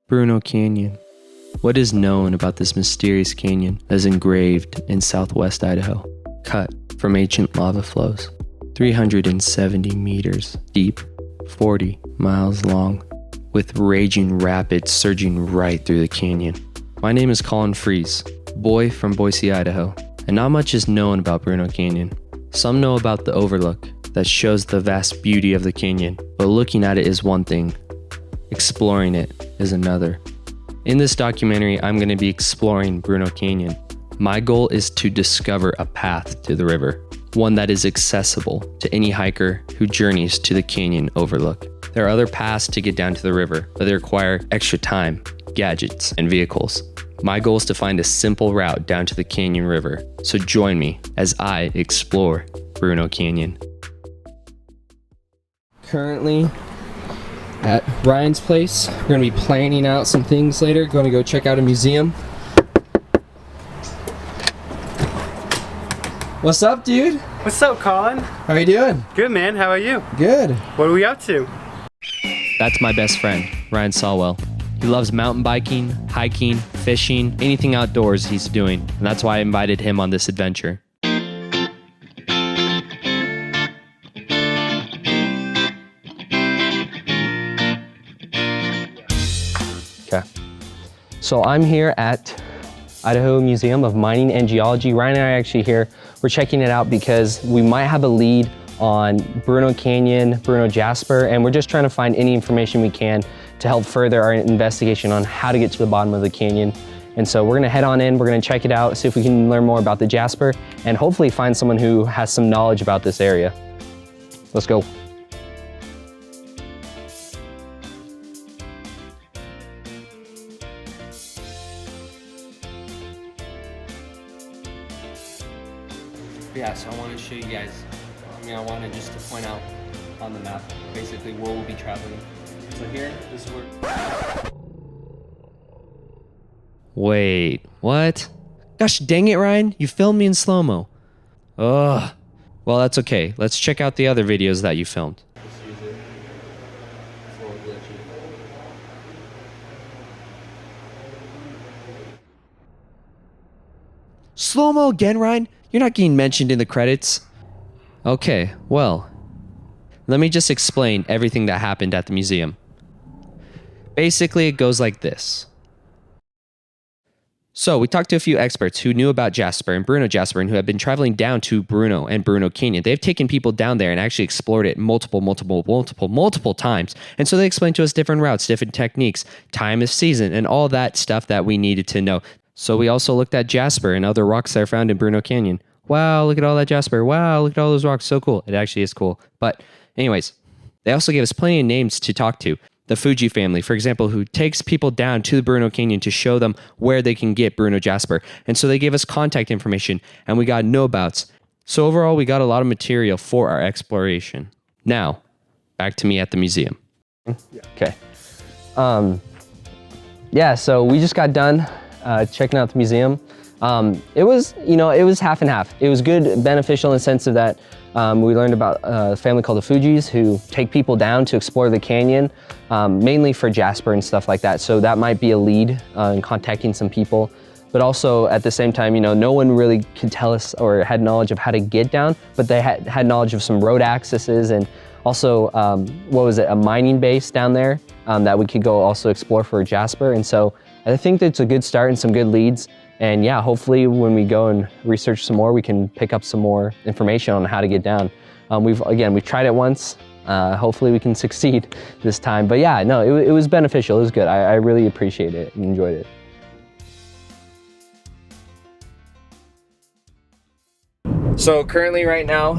Bruneau Canyon. What is known about this mysterious canyon that is engraved in southwest Idaho, cut from ancient lava flows, 370 meters deep, 40 miles long, with raging rapids surging right through the canyon? My name is Collin Freese, boy from Boise, Idaho, and not much is known about Bruneau Canyon. Some know about the overlook that shows the vast beauty of the canyon, but looking at it is one thing, exploring it is another. In this documentary, I'm going to be exploring Bruneau Canyon. My goal is to discover a path to the river, one that is accessible to any hiker who journeys to the canyon overlook. There are other paths to get down to the river, but they require extra time, gadgets, and vehicles. My goal is to find a simple route down to the canyon river, so join me as I explore Bruneau Canyon. Currently at Ryan's place, we're going to be planning out some things later, going to go check out a museum. What's up, dude? What's up, Collin? How are you doing? Good, man. How are you? Good. What are we up to? That's my best friend, Ryan Sahwell. He loves mountain biking, hiking, fishing, anything outdoors he's doing, and that's why I invited him on this adventure. Okay, so I'm here at Idaho Museum of Mining and Geology. Ryan and I are actually here. We're checking it out because we might have a lead on Bruneau Canyon, Bruneau Jasper, and we're just trying to find any information we can to help further our investigation on how to get to the bottom of the canyon. And so we're gonna head on in, we're gonna check it out, see if we can learn more about the Jasper, and hopefully find someone who has some knowledge about this area. Let's go. Yeah, so I want to show you guys, I wanted just to point out on the map, basically where we'll be traveling. So here, this is where... Wait, what? Gosh dang it, Ryan, you filmed me in slow-mo. Ugh. Well, that's okay. Let's check out the other videos that you filmed. Slow-mo again, Ryan? You're not getting mentioned in the credits. Okay, well, let me just explain everything that happened at the museum. Basically, it goes like this. So, we talked to a few experts who knew about Jasper and Bruneau Jasper and who have been traveling down to Bruneau and Bruneau Canyon. They've taken people down there and actually explored it multiple times. And so they explained to us different routes, different techniques, time of season, and all that stuff that we needed to know. So we also looked at Jasper and other rocks that are found in Bruneau Canyon. Wow, look at all that Jasper. Wow, look at all those rocks. So cool. It actually is cool. But anyways, they also gave us plenty of names to talk to. The Fuji family, for example, who takes people down to the Bruneau Canyon to show them where they can get Bruneau Jasper. And so they gave us contact information and we got know-abouts. So overall, we got a lot of material for our exploration. Now, back to me at the museum. Okay. Yeah, so we just got done checking out the museum. It was half and half. It was good, beneficial in the sense of that we learned about a family called the Fujis who take people down to explore the canyon, mainly for Jasper and stuff like that. So that might be a lead in contacting some people. But also at the same time, no one really could tell us or had knowledge of how to get down, but they had knowledge of some road accesses and also, a mining base down there that we could go also explore for Jasper. And so I think that's a good start and some good leads. And yeah, hopefully when we go and research some more, we can pick up some more information on how to get down. We've tried it once. Hopefully we can succeed this time. But yeah, no, it was beneficial. It was good. I really appreciate it and enjoyed it. So currently right now,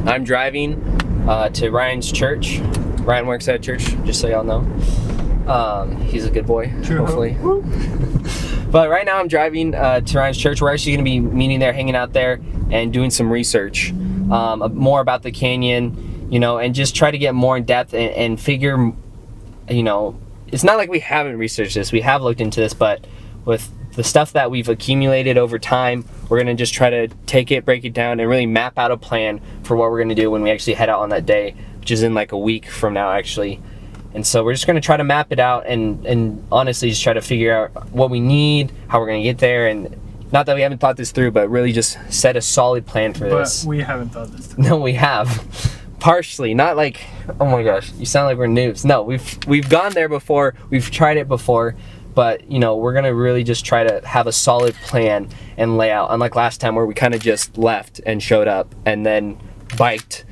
I'm driving to Ryan's church. Ryan works at a church, just so y'all know. He's a good boy, true, hopefully. But right now I'm driving to Ryan's church. We're actually going to be meeting there, hanging out there, and doing some research, more about the canyon, and just try to get more in depth and figure, it's not like we haven't researched this. We have looked into this, but with the stuff that we've accumulated over time, we're going to just try to take it, break it down, and really map out a plan for what we're going to do when we actually head out on that day, which is in like a week from now, actually. And so we're just gonna try to map it out and honestly just try to figure out what we need, how we're gonna get there, and not that we haven't thought this through, but really just set a solid plan for this. But we haven't thought this through. No, we have. Partially, not like, oh my gosh, you sound like we're noobs. No, we've gone there before, we've tried it before, but you know, we're gonna really just try to have a solid plan and layout, unlike last time where we kind of just left and showed up and then biked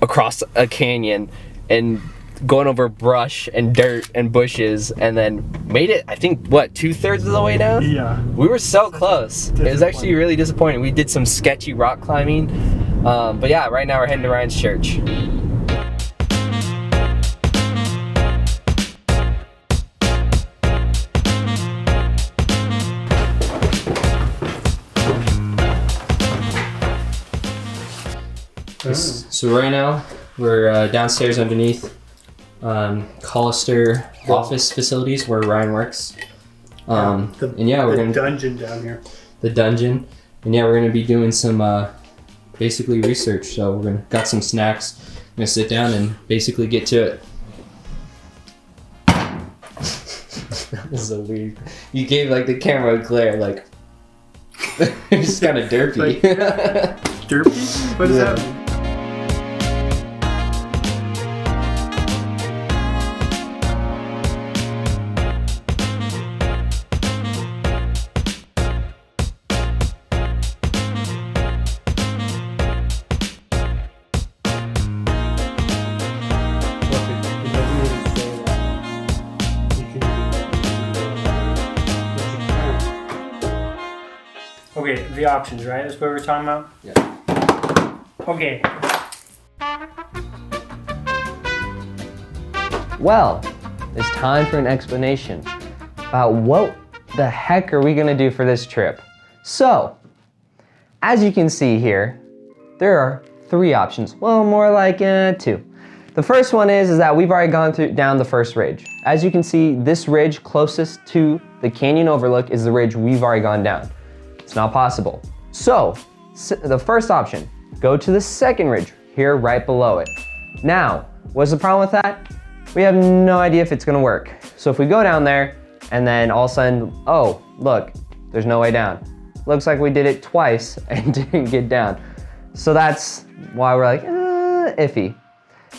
across a canyon and going over brush and dirt and bushes and then made it, I think, what, 2/3 of the way down? Yeah. We were so close. It was actually really disappointing. We did some sketchy rock climbing. But yeah, right now we're heading to Ryan's church. So right now we're downstairs underneath Collister office facilities where Ryan works. And yeah, we're gonna dungeon down here. The dungeon, and yeah, we're gonna be doing some basically research. So we're gonna got some snacks. I'm gonna sit down and basically get to it. That was so weird. You gave like the camera a glare, like it's just kind of derpy. Like, derpy? What does that mean? Okay, the options, right? That's what we're talking about? Yeah. Okay. Well, it's time for an explanation about what the heck are we gonna do for this trip. So, as you can see here, there are 3 options. Well, more like 2. The first one is that we've already gone down the first ridge. As you can see, this ridge closest to the canyon overlook is the ridge we've already gone down. It's not possible. So, the first option, go to the second ridge, here right below it. Now, what's the problem with that? We have no idea if it's gonna work. So if we go down there and then all of a sudden, oh, look, there's no way down. Looks like we did it twice and didn't get down. So that's why we're like, iffy.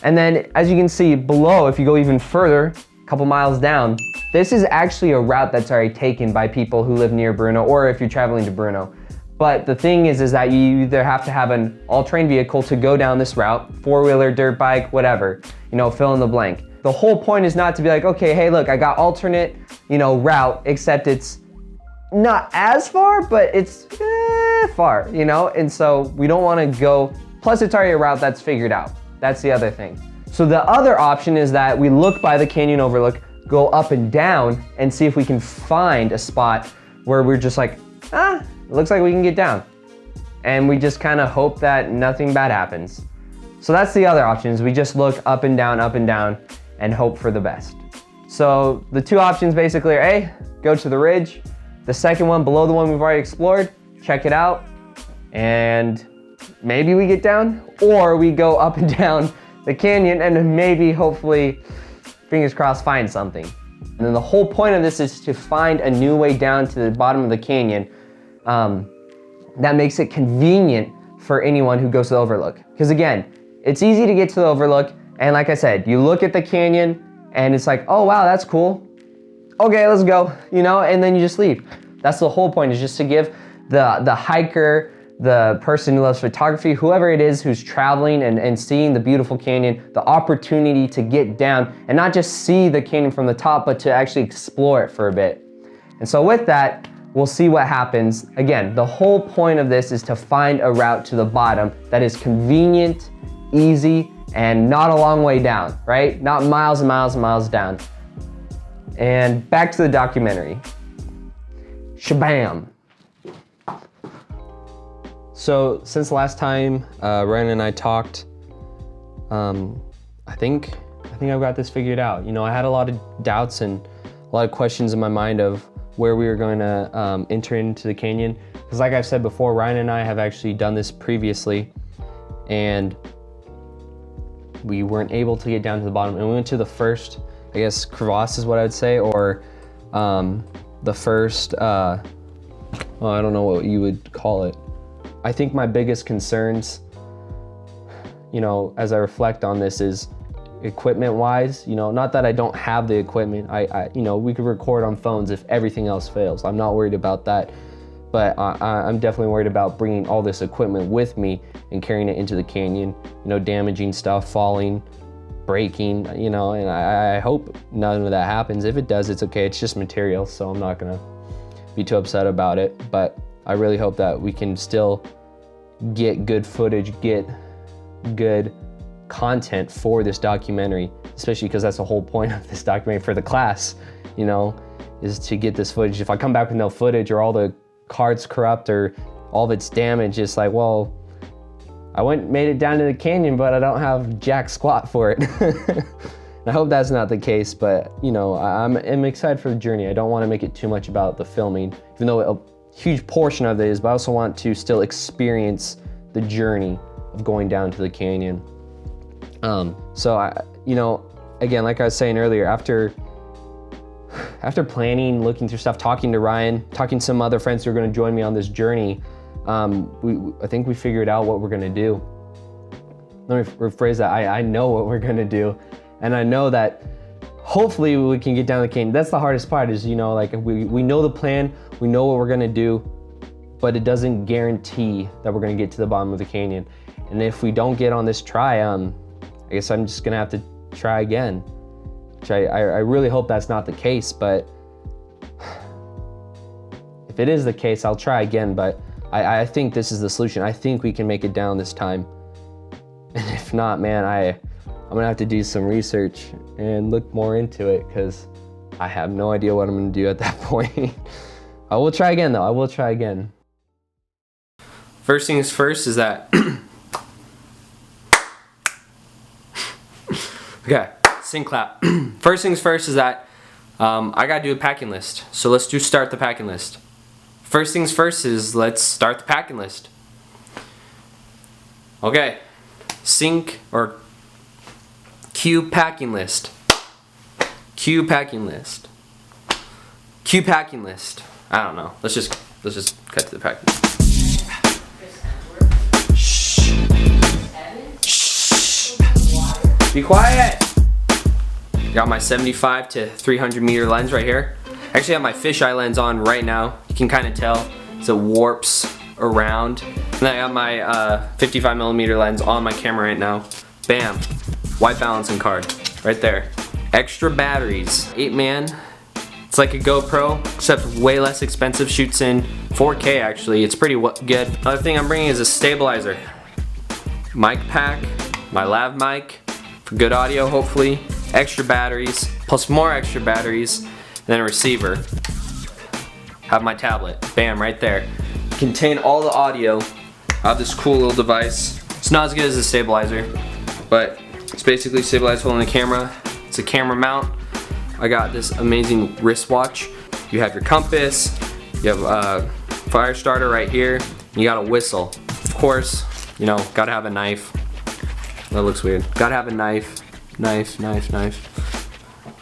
And then as you can see below, if you go even further, a couple miles down, this is actually a route that's already taken by people who live near Bruneau or if you're traveling to Bruneau. But the thing is that you either have to have an all-terrain vehicle to go down this route, 4-wheeler, dirt bike, whatever, fill in the blank. The whole point is not to be like, okay, hey, look, I got alternate, route, except it's not as far, but it's far, And so we don't want to go, plus it's already a route that's figured out. That's the other thing. So the other option is that we look by the canyon overlook, go up and down and see if we can find a spot where we're just like, it looks like we can get down. And we just kind of hope that nothing bad happens. So that's the other option, is we just look up and down, and hope for the best. So the 2 options basically are A, go to the ridge. The second one, below the one we've already explored, check it out, and maybe we get down, or we go up and down the canyon and maybe, hopefully, fingers crossed, find something. And then the whole point of this is to find a new way down to the bottom of the canyon that makes it convenient for anyone who goes to the overlook. Because again, it's easy to get to the overlook, and like I said, you look at the canyon and it's like, oh wow, that's cool. Okay, let's go, and then you just leave. That's the whole point, is just to give the hiker, the person who loves photography, whoever it is who's traveling and seeing the beautiful canyon, the opportunity to get down and not just see the canyon from the top, but to actually explore it for a bit. And so with that, we'll see what happens. Again, the whole point of this is to find a route to the bottom that is convenient, easy, and not a long way down, right? Not miles and miles and miles down. And back to the documentary. Shabam. So since last time Ryan and I talked, I think I've got this figured out. I had a lot of doubts and a lot of questions in my mind of where we were going to enter into the canyon. Because like I've said before, Ryan and I have actually done this previously, and we weren't able to get down to the bottom, and we went to the first, I guess, crevasse is what I'd say, or the first, well, I don't know what you would call it. I think my biggest concerns, you know, as I reflect on this is equipment wise, you know, not that I don't have the equipment. I you know, we could record on phones if everything else fails. I'm not worried about that, but I'm definitely worried about bringing all this equipment with me and carrying it into the canyon, you know, damaging stuff, falling, breaking, you know, and I hope none of that happens. If it does, it's okay. It's just material, so I'm not gonna be too upset about it, but I really hope that we can still get good footage, get good content for this documentary, especially because that's the whole point of this documentary for the class, you know, is to get this footage. If I come back with no footage, or all the card's corrupt, or all of it's damaged, it's like, well, I made it down to the canyon, but I don't have jack squat for it. I hope that's not the case, but you know, I'm excited for the journey. I don't want to make it too much about the filming, even though a huge portion of it is, but I also want to still experience the journey of going down to the canyon. So you know, again, like I was saying earlier, after planning, looking through stuff, talking to Ryan, talking to some other friends who are going to join me on this journey, I think we figured out what we're going to do. Let me rephrase that. I know what we're going to do, and I know that hopefully we can get down the canyon. That's the hardest part, is, you know, like we know the plan, we know what we're going to do, but it doesn't guarantee that we're going to get to the bottom of the canyon. And if we don't get on this try, I guess I'm just gonna have to try again. Which I really hope that's not the case, but if it is the case, I'll try again, but I think this is the solution. I think we can make it down this time. And if not, man, I'm gonna have to do some research and look more into it, because I have no idea what I'm gonna do at that point. I will try again though, I will try again. First things first is that okay, sing clap. First things first is that I gotta do a packing list. So let's start the packing list. First things first is let's start the packing list. Okay, sync or cue packing list. Cue packing list. Cue packing list. I don't know. Let's just cut to the packing list. Be quiet! Got my 75 to 300 meter lens right here. I actually have my fisheye lens on right now. You can kind of tell as it warps around. And then I got my 55 millimeter lens on my camera right now. Bam! White balancing card right there. Extra batteries. 8-man. It's like a GoPro, except way less expensive. Shoots in 4K actually. It's pretty good. Another thing I'm bringing is a stabilizer. Mic pack. My lav mic. For good audio, hopefully. Extra batteries, plus more extra batteries, and then a receiver. Have my tablet, bam, right there. Contain all the audio. I have this cool little device. It's not as good as a stabilizer, but it's basically stabilized holding the camera. It's a camera mount. I got this amazing wristwatch. You have your compass, you have a fire starter right here, and you got a whistle. Of course, you know, gotta have a knife. That looks weird. Gotta have a knife. Knife.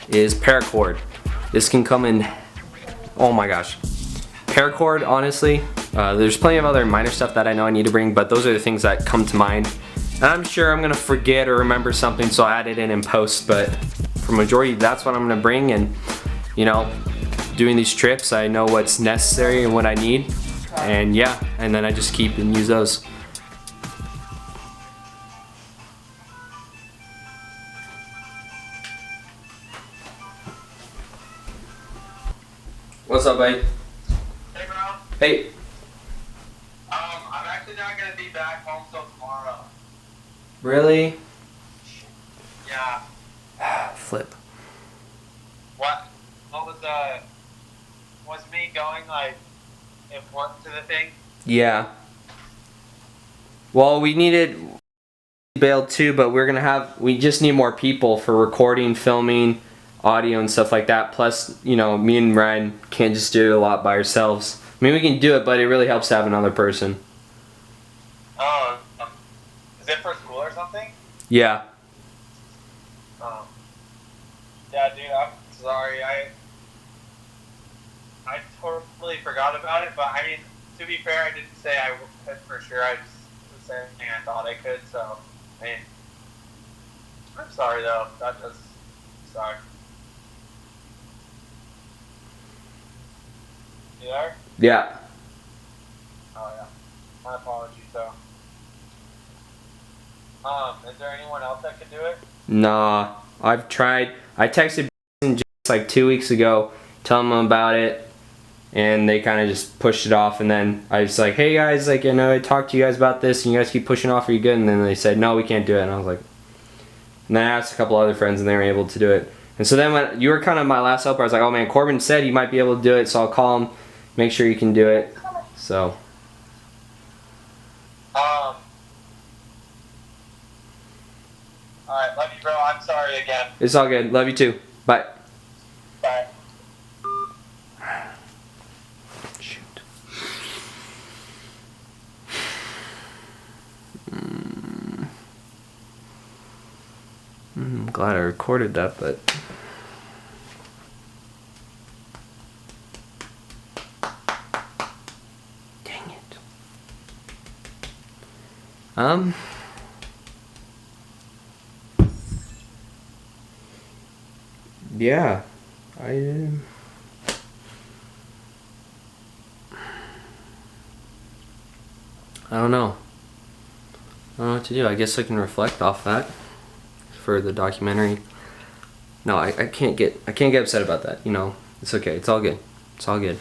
Is paracord. This can come in, oh my gosh. Paracord, honestly, there's plenty of other minor stuff that I know I need to bring, but those are the things that come to mind. And I'm sure I'm gonna forget or remember something, so I'll add it in post, but for majority, that's what I'm gonna bring. And, you know, doing these trips, I know what's necessary and what I need. And yeah, and then I just keep and use those. What's up, buddy? Hey, bro. Hey. I'm actually not gonna be back home till tomorrow. Really? Yeah. Flip. What was me going like important to the thing? Yeah. Well, we needed bailed too, but we just need more people for recording, filming, audio and stuff like that. Plus, you know, me and Ryan can't just do it a lot by ourselves. I mean, we can do it, but it really helps to have another person. Oh, is it for school or something? Yeah. sorry. I totally forgot about it, but I mean, to be fair, I didn't say I could for sure. I just was saying I thought I could, so, I mean, I'm sorry though. That just sucked. You there? Yeah. Oh yeah. My apologies though. Is there anyone else that could do it? Nah, I've tried. I texted just like 2 weeks ago, telling them about it, and they kind of just pushed it off. And then I was like, hey guys, like, I know I talked to you guys about this, and you guys keep pushing off. Are you good? And then they said, no, we can't do it. And I was like, and then I asked a couple other friends, and they were able to do it. And so then when you were kind of my last helper, I was like, oh man, Corban said you might be able to do it, so I'll call him, make sure you can do it. So. Alright, love you, bro. I'm sorry again. It's all good. Love you too. Bye. Bye. Shoot. I'm glad I recorded that, but dang it. Yeah, I don't know. I don't know what to do. I guess I can reflect off that for the documentary. No, I can't get upset about that. You know, it's okay. It's all good. It's all good.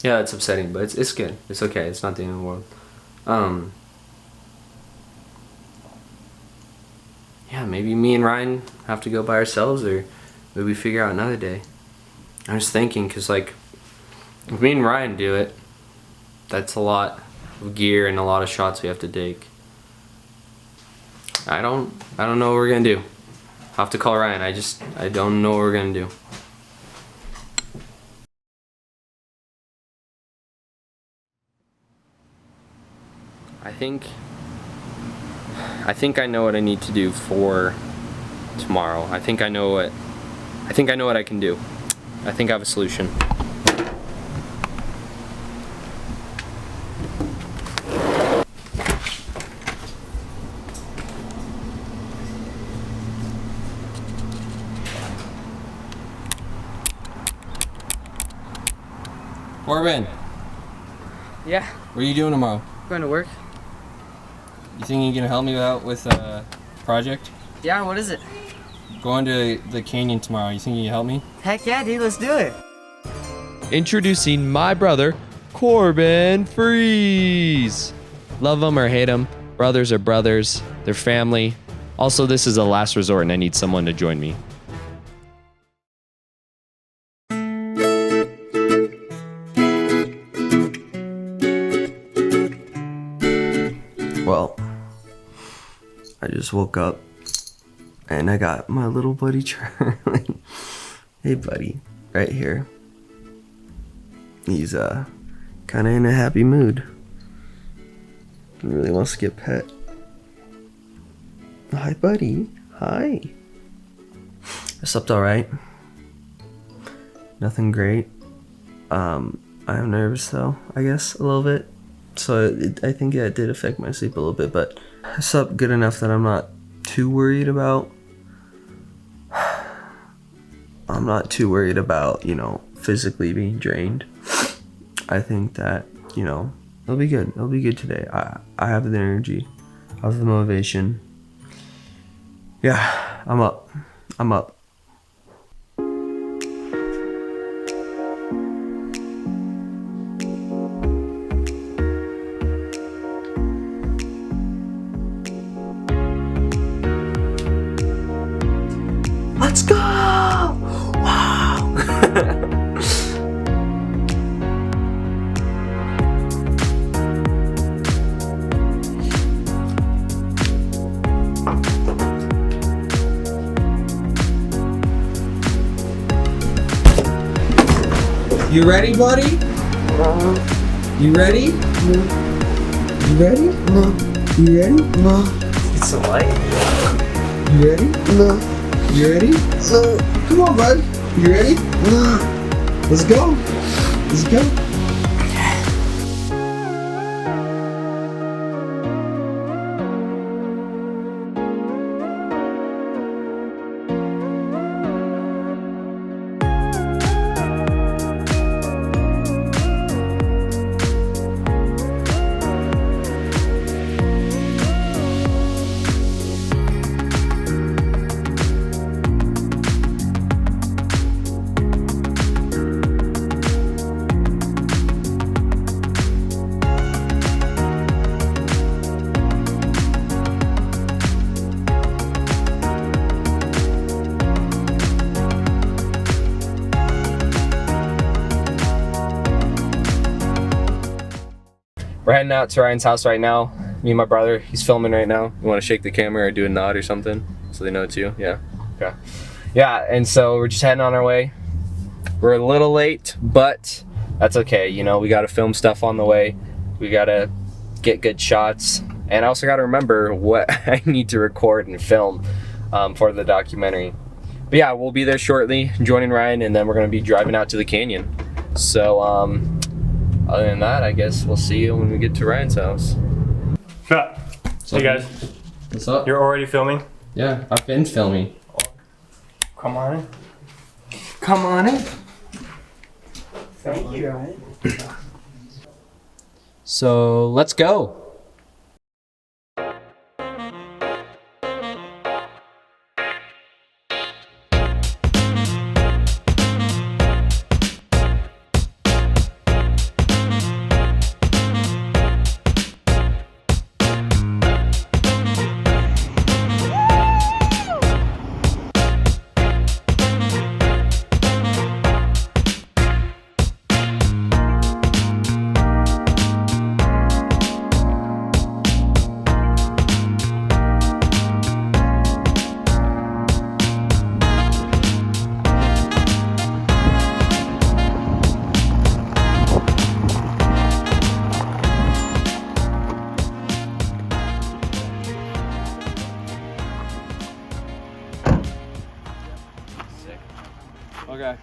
Yeah, it's upsetting, but it's good. It's okay. It's not the end of the world. Yeah, maybe me and Ryan have to go by ourselves, or maybe figure out another day. I was thinking, cause like, if me and Ryan do it, that's a lot of gear and a lot of shots we have to take. I don't know what we're gonna do. I'll have to call Ryan. I don't know what we're gonna do. I think I know what I need to do for tomorrow. I think I know what I can do. I think I have a solution. Corban, Yeah, what are you doing tomorrow? going to work. You think you can help me out with a project? Yeah, what is it? Going to the canyon tomorrow. You think you can help me? Heck yeah, dude, let's do it. Introducing my brother, Corban Freese. Love him or hate him, brothers are brothers, they're family. Also, this is a last resort and I need someone to join me. Well, I just woke up and I got my little buddy Charlie. Hey buddy, right here. He's kind of in a happy mood. He really wants to get pet. Hi buddy, hi. I slept alright. Nothing great. I am nervous though, I guess, a little bit. So I think it did affect my sleep a little bit, but I slept good enough that I'm not too worried about, you know, physically being drained. I think that, you know, it'll be good. It'll be good today. I have the energy. I have the motivation. Yeah, I'm up. Let's go! Wow! You ready, buddy? You ready? No. You ready? No. You ready? No. It's so light. You ready? No. You ready? Come on, bud. You ready? Let's go. Let's go. We're heading out to Ryan's house right now. Me and my brother, he's filming right now. You want to shake the camera or do a nod or something so they know it's you? Yeah. Okay. Yeah, and so we're just heading on our way. We're a little late, but that's okay. You know, we got to film stuff on the way. We got to get good shots. And I also got to remember what I need to record and film for the documentary. But yeah, we'll be there shortly, joining Ryan, and then we're going to be driving out to the canyon. So, other than that, I guess we'll see you when we get to Ryan's house. Hey guys, What's up? you're already filming? Yeah, I've been filming. Come on in. Come on in. Thank you, Ryan. So let's go. Okay.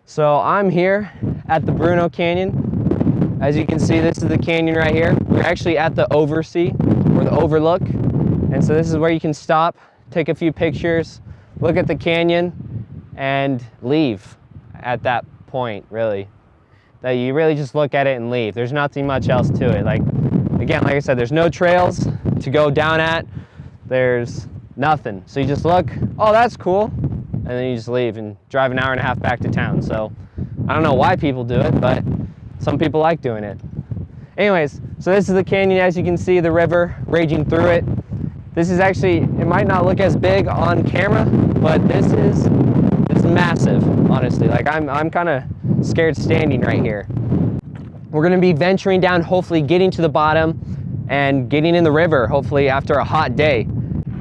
So I'm here at the Bruneau Canyon. As you can see, this is the canyon right here. We're actually at the oversea, or the overlook. And so this is where you can stop, take a few pictures, look at the canyon, and leave at that point, really. That you really just look at it and leave. There's nothing much else to it. Like I said, there's no trails to go down at. There's nothing. So you just look, oh, that's cool. And then you just leave and drive an hour and a half back to town. So I don't know why people do it, but some people like doing it. Anyways, so this is the canyon. As you can see, the river raging through it. This is actually, it might not look as big on camera, but this is massive, honestly. Like I'm kind of scared standing right here. We're gonna be venturing down, hopefully getting to the bottom and getting in the river, hopefully after a hot day,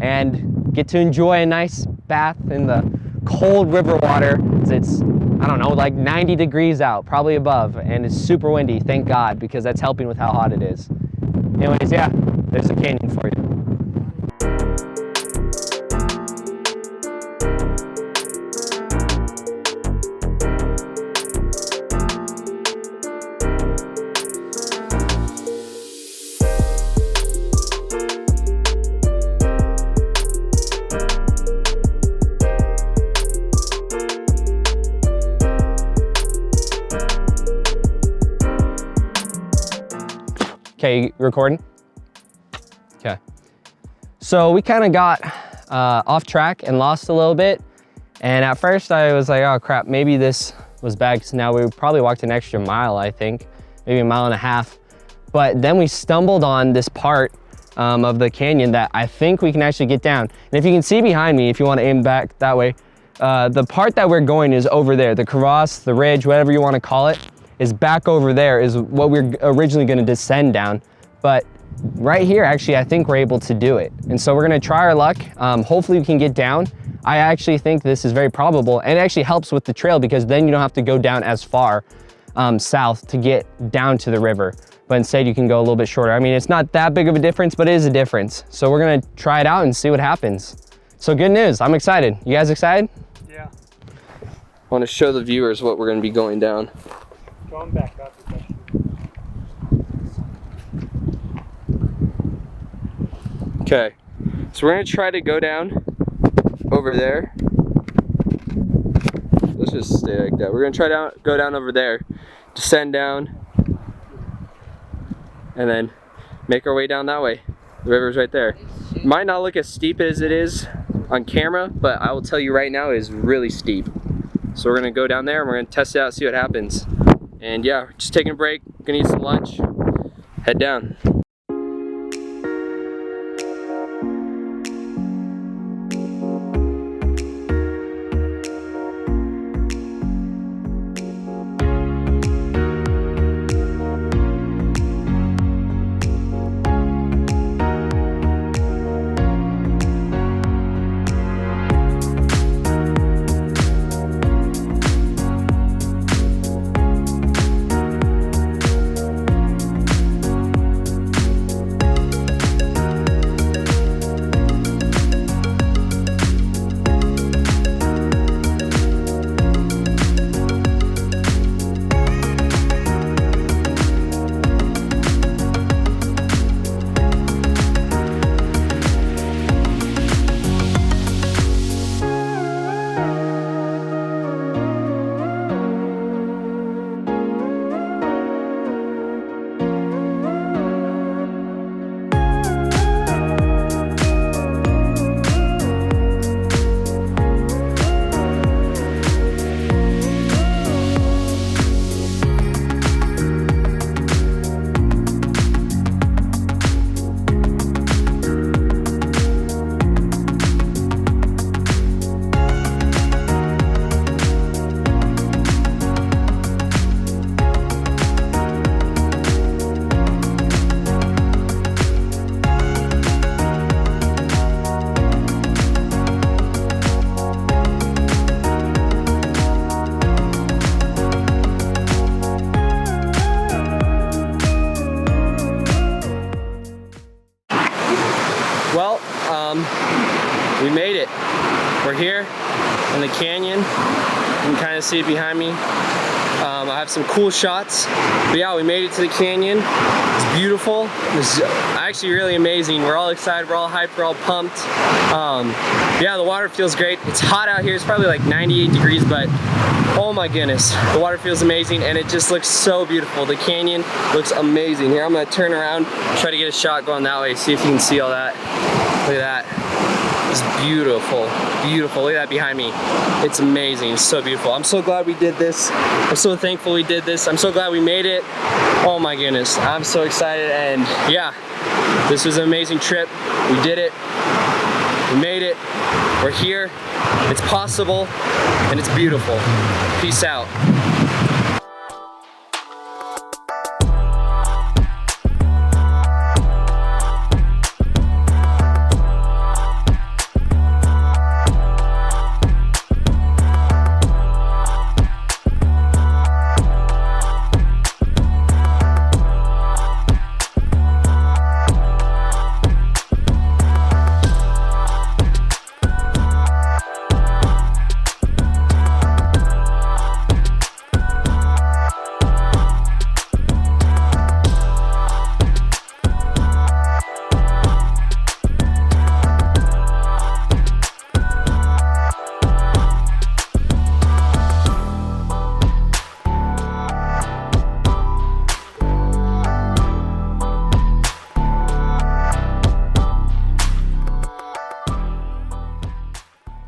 and get to enjoy a nice bath in the cold river water. It's, I don't know, like 90 degrees out, probably above, and it's super windy, thank God, because that's helping with how hot it is. Anyways, yeah, there's a canyon for you. Okay, you recording? Okay. So we kind of got off track and lost a little bit. And at first I was like, oh crap, maybe this was bad, because now we probably walked an extra mile, I think, maybe a mile and a half. But then we stumbled on this part of the canyon that I think we can actually get down. And if you can see behind me, if you want to aim back that way, the part that we're going is over there. The crevasse, the ridge, whatever you want to call it, is back over there, is what we're originally going to descend down. But right here, actually, I think we're able to do it. And so we're going to try our luck. Hopefully we can get down. I actually think this is very probable, and it actually helps with the trail, because then you don't have to go down as far south to get down to the river, but instead you can go a little bit shorter. I mean, it's not that big of a difference, but it is a difference. So we're going to try it out and see what happens. So good news, I'm excited. You guys excited? Yeah. I want to show the viewers what we're going to be going down. Going back up. Okay, so we're going to try to go down over there. Let's just stay like that. We're going to try to go down over there, descend down, and then make our way down that way. The river's right there. Might not look as steep as it is on camera, but I will tell you right now it is really steep. So we're gonna go down there and we're gonna test it out, see what happens. And yeah, just taking a break, gonna eat some lunch, head down. Well, we made it. We're here in the canyon. You can kind of see it behind me. I have some cool shots. But yeah, we made it to the canyon. It's beautiful. It's actually really amazing. We're all excited, we're all hyped, we're all pumped. Yeah, the water feels great. It's hot out here. It's probably like 98 degrees, but oh my goodness, the water feels amazing and it just looks so beautiful. The canyon looks amazing. Here, I'm gonna turn around, try to get a shot going that way, see if you can see all that. Look at that. It's beautiful, beautiful. Look at that behind me. It's amazing, it's so beautiful. I'm so glad we did this. I'm so thankful we did this. I'm so glad we made it. Oh my goodness, I'm so excited. And yeah, this was an amazing trip. We did it, we made it. We're here, it's possible, and it's beautiful. Peace out.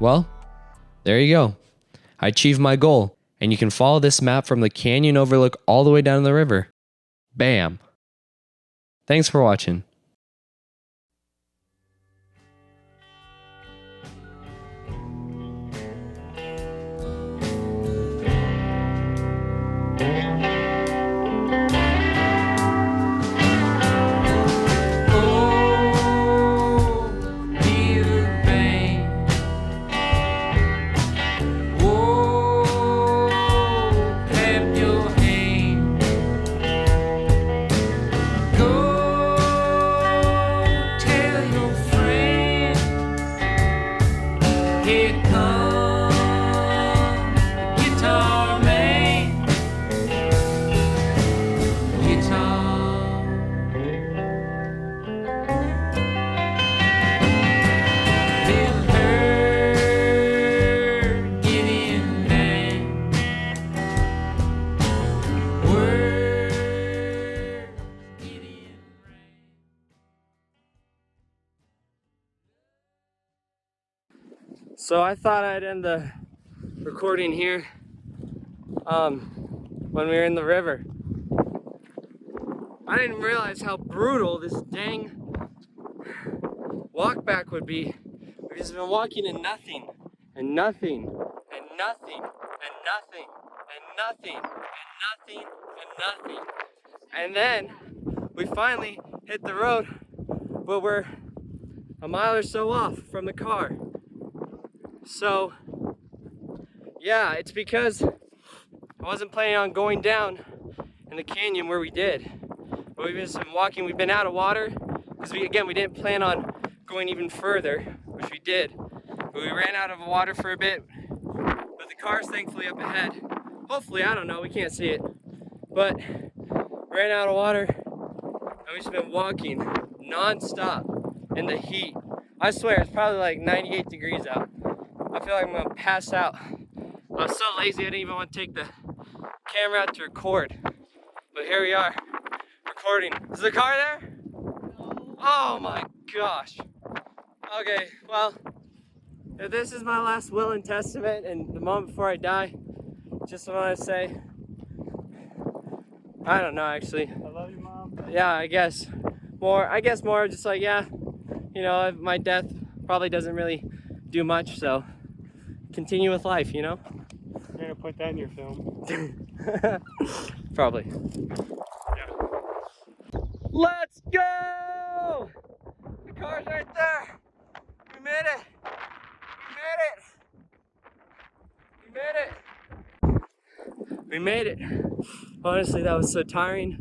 Well, there you go. I achieved my goal, and you can follow this map from the canyon overlook all the way down to the river. Bam. Thanks for watching. Go So I thought I'd end the recording here when we were in the river. I didn't realize how brutal this dang walk back would be. We've just been walking in nothing, and nothing, and nothing, and nothing, and nothing, and nothing, and nothing. And then we finally hit the road, but we're a mile or so off from the car. So yeah, it's because I wasn't planning on going down in the canyon where we did. But we've just been walking, we've been out of water, because we didn't plan on going even further, which we did. But we ran out of water for a bit, but the car's thankfully up ahead. Hopefully, I don't know, we can't see it. But ran out of water, and we've just been walking non-stop in the heat. I swear, it's probably like 98 degrees out. I feel like I'm gonna pass out. I was so lazy, I didn't even want to take the camera out to record. But here we are, recording. Is the car there? Oh my gosh. Okay, well, if this is my last will and testament and the moment before I die, just want to say, I don't know actually. I love you, Mom. Yeah, I guess more just like, yeah, you know, my death probably doesn't really do much, so continue with life, you know? You're gonna put that in your film. Probably. Yeah. Let's go! The car's right there. We made it. We made it. Honestly, that was so tiring.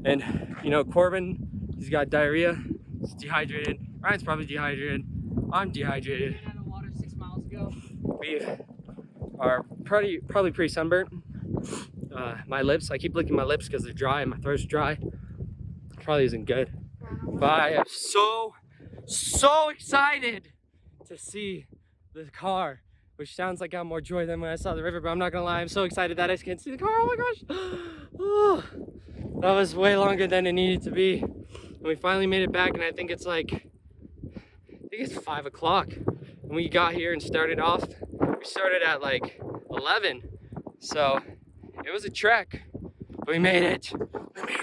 And you know, Corban, he's got diarrhea. He's dehydrated. Ryan's probably dehydrated. I'm dehydrated. Ran out of water 6 miles ago. We are probably pretty sunburnt. My lips, I keep licking my lips because they're dry and my throat's dry. Probably isn't good. But I am so excited to see the car, which sounds like I have more joy than when I saw the river, but I'm not gonna lie, I'm so excited that I can see the car. Oh my gosh. Oh, that was way longer than it needed to be. And we finally made it back, and I think it's 5 o'clock. And we got here and started off. We started at like 11. So it was a trek, but we made it. We made